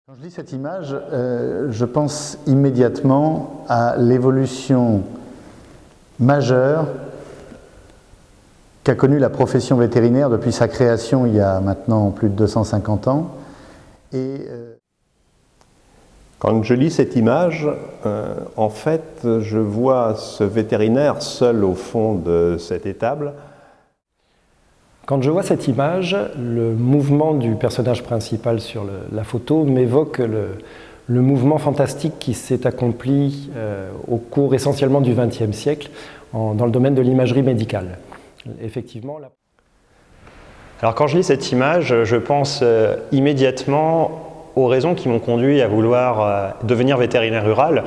Quand je lis cette image, je pense immédiatement à l'évolution majeure qu'a connue la profession vétérinaire depuis sa création il y a maintenant plus de 250 ans. Quand je lis cette image, en fait, je vois ce vétérinaire seul au fond de cette étable. Quand je vois cette image, le mouvement du personnage principal sur la photo m'évoque le mouvement fantastique qui s'est accompli au cours essentiellement du XXe siècle dans le domaine de l'imagerie médicale. Effectivement, Alors quand je lis cette image, je pense immédiatement aux raisons qui m'ont conduit à vouloir devenir vétérinaire rural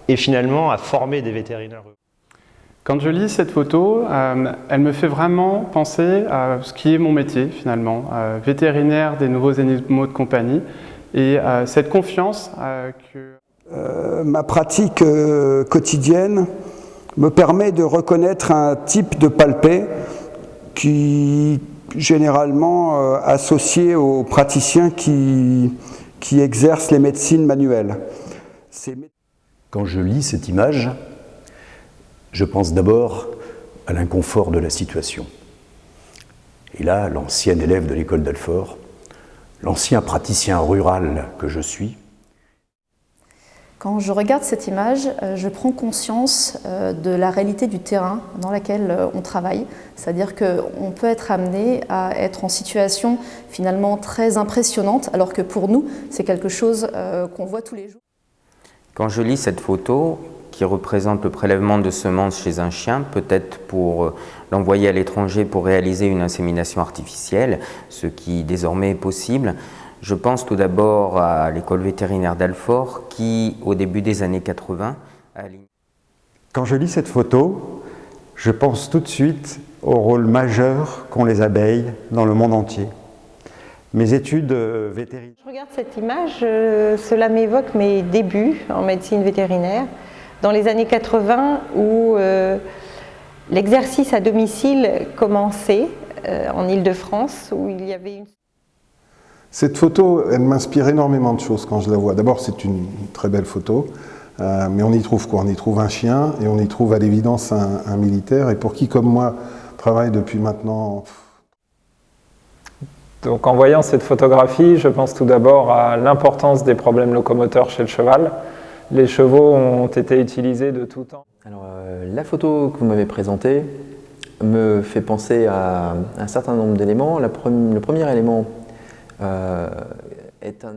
et finalement à former des vétérinaires ruraux. Quand je lis cette photo, elle me fait vraiment penser à ce qui est mon métier finalement, vétérinaire des nouveaux animaux de compagnie, et cette confiance que... Ma pratique quotidienne me permet de reconnaître un type de palpé qui généralement associé aux praticiens qui exercent les médecines manuelles. Quand je lis cette image, je pense d'abord à l'inconfort de la situation. Et là, l'ancien élève de l'école d'Alfort, l'ancien praticien rural que je suis. Quand je regarde cette image, je prends conscience de la réalité du terrain dans laquelle on travaille. C'est-à-dire qu'on peut être amené à être en situation finalement très impressionnante, alors que pour nous, c'est quelque chose qu'on voit tous les jours. Quand je lis cette photo, qui représente le prélèvement de semences chez un chien, peut-être pour l'envoyer à l'étranger pour réaliser une insémination artificielle, ce qui désormais est possible. Je pense tout d'abord à l'école vétérinaire d'Alfort qui, au début des années 80, Quand je lis cette photo, je pense tout de suite au rôle majeur qu'ont les abeilles dans le monde entier. Mes études vétérinaires... Je regarde cette image, cela m'évoque mes débuts en médecine vétérinaire, dans les années 80 où l'exercice à domicile commençait en Île-de-France, où il y avait une... Cette photo, elle m'inspire énormément de choses quand je la vois. D'abord, c'est une très belle photo, mais on y trouve quoi? On y trouve un chien et on y trouve à l'évidence un militaire. Et pour qui, comme moi, travaille depuis maintenant... Donc en voyant cette photographie, je pense tout d'abord à l'importance des problèmes locomoteurs chez le cheval. Les chevaux ont été utilisés de tout temps. Alors, la photo que vous m'avez présentée me fait penser à un certain nombre d'éléments. Le premier élément est un